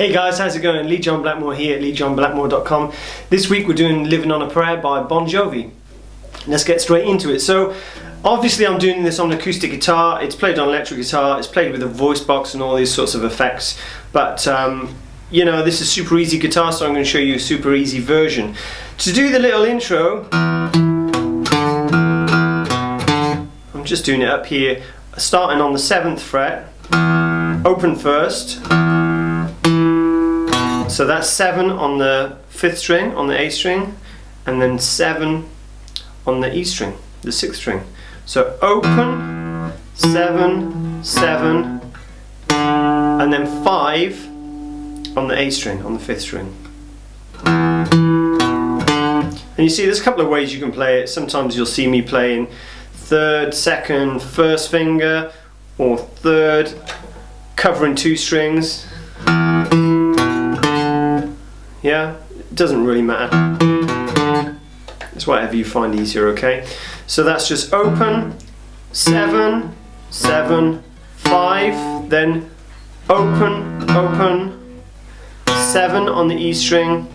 Hey guys, how's it going? Lee John Blackmore here at leejohnblackmore.com. This week we're doing Livin on a Prayer by Bon Jovi. Let's get straight into it. So obviously I'm doing this on an acoustic guitar. It's played on electric guitar, it's played with a voice box and all these sorts of effects. But you know, this is super easy guitar, so I'm going to show you a super easy version. To do the little intro, I'm just doing it up here, starting on the 7th fret, open first. So that's 7 on the 5th string, on the A string, and then 7 on the E string, the 6th string. So open, 7, 7, and then 5 on the A string, on the 5th string. And you see there's a couple of ways you can play it. Sometimes you'll see me playing 3rd, 2nd, 1st finger, or 3rd, covering 2 strings. Yeah, it doesn't really matter. It's whatever you find easier, okay? So that's just open, 7, 7, 5, then open, open, 7 on the E string,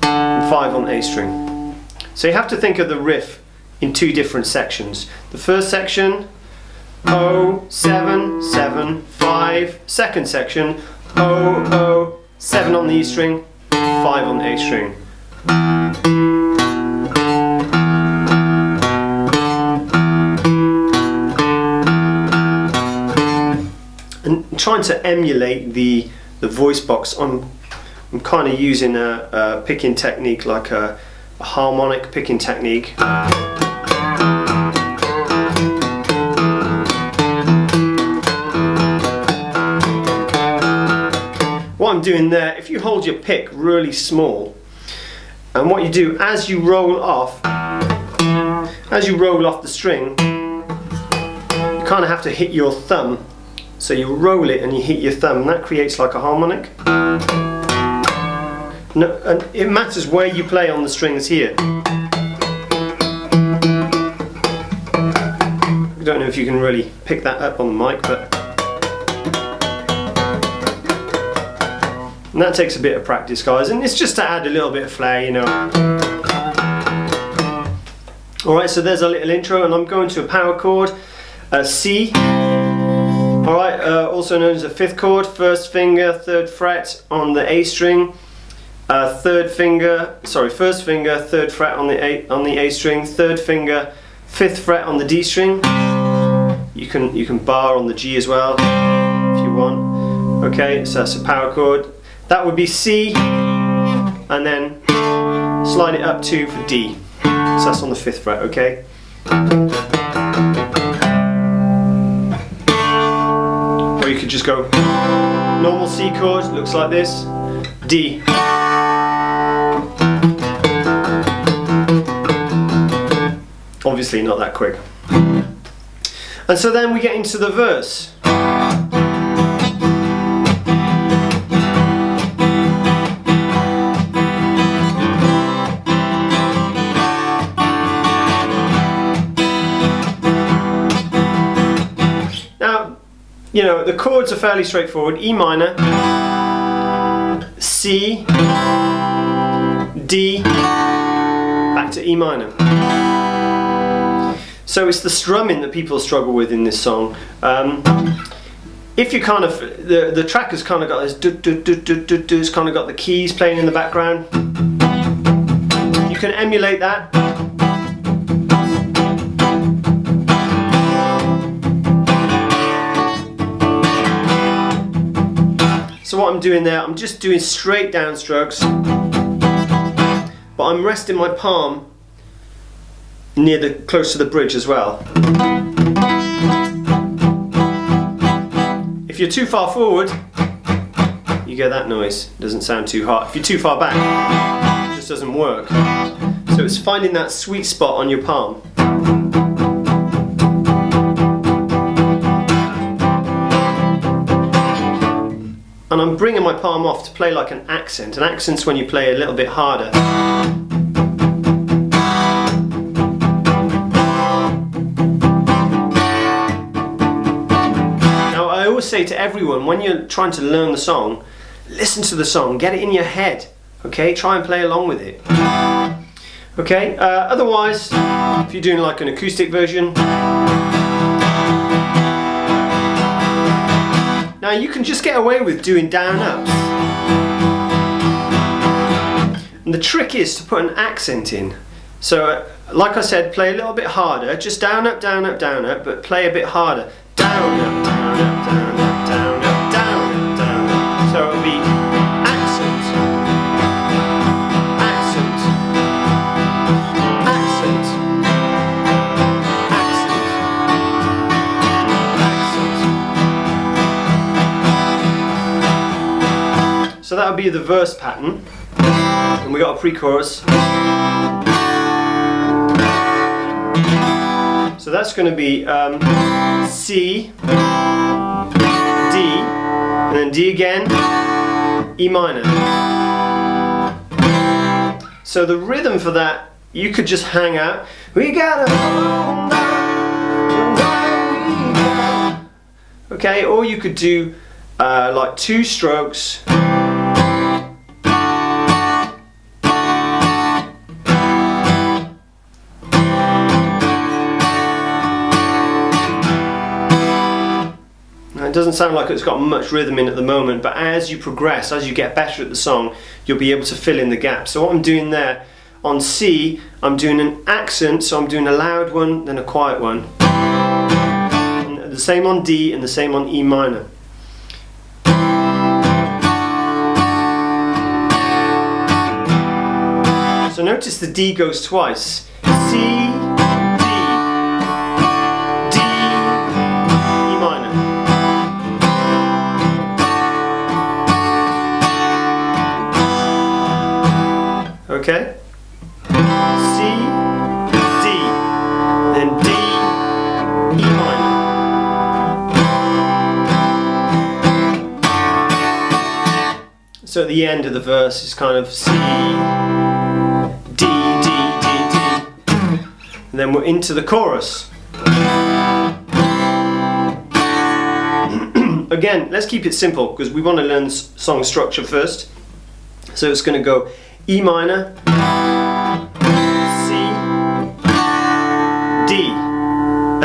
and 5 on the A string. So you have to think of the riff in 2 different sections. The first section, O, 7, 7, 5. Second section, O, O, 7 on the E string, 5 on the A string. And trying to emulate the voice box, I'm kind of using a picking technique, like a harmonic picking technique. What I'm doing there, if you hold your pick really small, and what you do as you roll off the string, you kind of have to hit your thumb. So you roll it and you hit your thumb, and that creates like a harmonic. No, and it matters where you play on the strings here. I don't know if you can really pick that up on the mic, but and that takes a bit of practice, guys, and it's just to add a little bit of flair, you know. Alright, so there's a little intro, and I'm going to a power chord, C. Alright, also known as a 5th chord, 1st finger, 3rd fret on the A string, 1st finger, 3rd fret on the A string, 3rd finger, 5th fret on the D string. You can bar on the G as well if you want. Okay, so that's a power chord. That would be C, and then slide it up 2 for D. So that's on the 5th fret, okay? Or you could just go normal C chord, looks like this, D. Obviously not that quick. And so then we get into the verse. You know, the chords are fairly straightforward. E minor, C, D, back to E minor. So it's the strumming that people struggle with in this song. If you kind of, the track has kind of got this do, it's kind of got the keys playing in the background. You can emulate that. So what I'm doing there, I'm just doing straight down strokes, but I'm resting my palm close to the bridge as well. If you're too far forward, you get that noise. It doesn't sound too hot. If you're too far back, it just doesn't work. So it's finding that sweet spot on your palm. And I'm bringing my palm off to play like an accent. An accent's when you play a little bit harder. Now I always say to everyone, when you're trying to learn the song, listen to the song, get it in your head, okay? Try and play along with it. Okay, otherwise, if you're doing like an acoustic version, now you can just get away with doing down ups. And the trick is to put an accent in. So, like I said, play a little bit harder, just down up, down up, down up, but play a bit harder. Down up, down up, down up, down up, down up, down up. So it'll be accent, accent, accent, accent. So that would be the verse pattern. And we got a pre-chorus. So that's going to be C, D, and then D again, E minor. So the rhythm for that, you could just hang out. We gotta hold on, okay, or you could do like 2 strokes. It doesn't sound like it's got much rhythm in at the moment, but as you progress, as you get better at the song, you'll be able to fill in the gaps. So what I'm doing there, on C, I'm doing an accent, so I'm doing a loud one, then a quiet one. And the same on D, and the same on E minor. So notice the D goes twice. C, okay? C, D, then D, E minor. So at the end of the verse is kind of C, D, D, D, D. And then we're into the chorus. Again, let's keep it simple because we want to learn song structure first. So it's going to go E minor, C, D,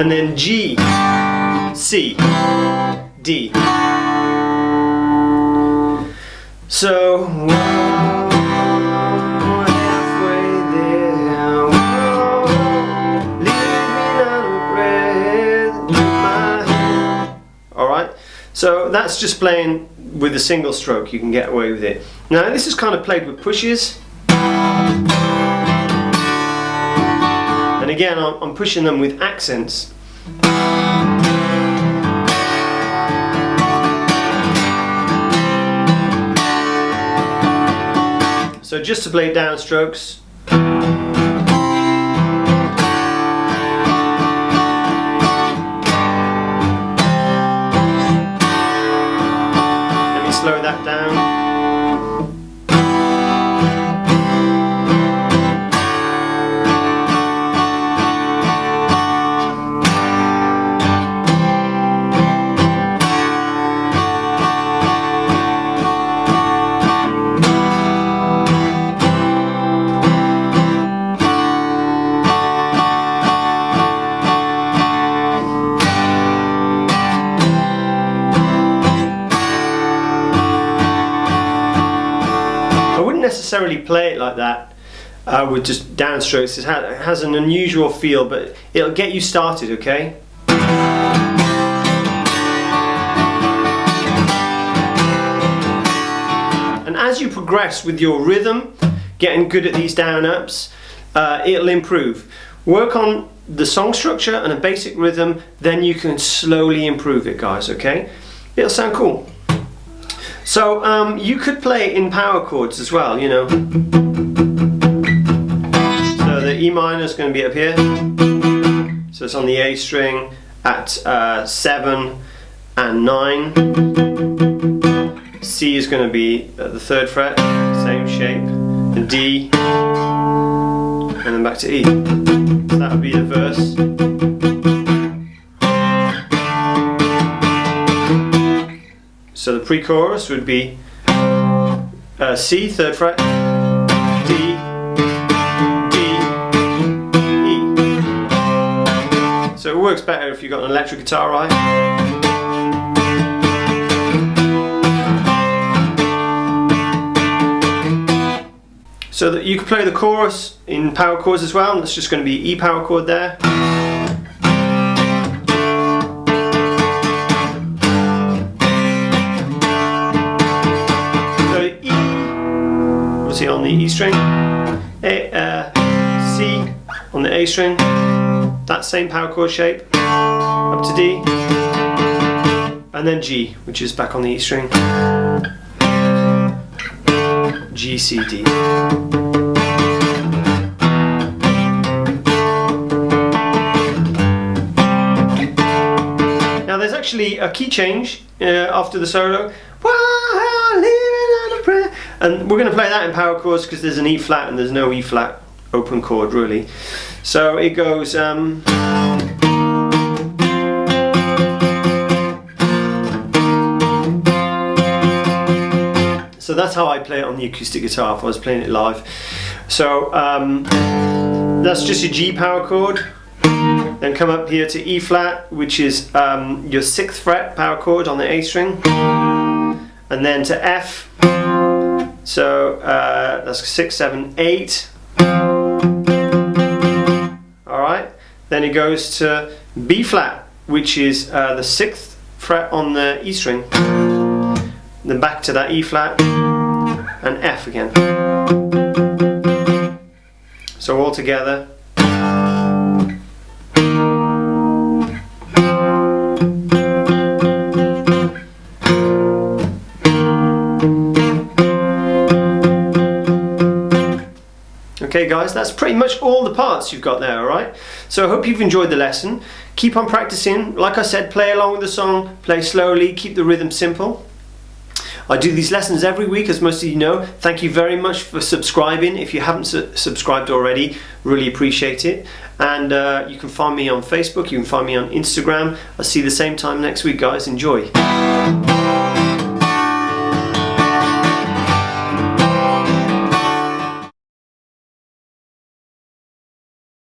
and then G, C, D. So, whoa, halfway there, whoa, living on a breath in my hand. Alright, so that's just playing with a single stroke, you can get away with it. Now this is kind of played with pushes. And again, I'm pushing them with accents. So just to play downstrokes. Let me slow that down. Necessarily play it like that with just downstrokes. It has an unusual feel, but it'll get you started, okay? And as you progress with your rhythm, getting good at these down ups, it'll improve. Work on the song structure and a basic rhythm, then you can slowly improve it, guys, okay? It'll sound cool. So you could play in power chords as well, you know. So the E minor is going to be up here. So it's on the A string at 7 and 9. C is going to be at the 3rd fret, same shape. And D, and then back to E. So that would be the verse. So the pre-chorus would be C, 3rd fret, D, E. So it works better if you've got an electric guitar, right? So that you can play the chorus in power chords as well, and that's just going to be E power chord there. So E, obviously on the E string, C on the A string, that same power chord shape, up to D, and then G, which is back on the E string. G, C, D. Now there's actually a key change after the solo. And we're going to play that in power chords because there's an E flat and there's no E flat open chord really. So it goes so that's how I play it on the acoustic guitar if I was playing it live. So that's just your G power chord. Then come up here to E flat, which is your 6th fret power chord on the A string. And then to F. So that's 6, 7, 8. Alright. Then it goes to B flat, which is the 6th fret on the E string. Then back to that E flat and F again. So all together. Okay guys, that's pretty much all the parts you've got there, alright? So I hope you've enjoyed the lesson. Keep on practicing. Like I said, play along with the song, play slowly, keep the rhythm simple. I do these lessons every week, as most of you know. Thank you very much for subscribing. If you haven't subscribed already, really appreciate it. And you can find me on Facebook, you can find me on Instagram. I'll see you the same time next week, guys. Enjoy.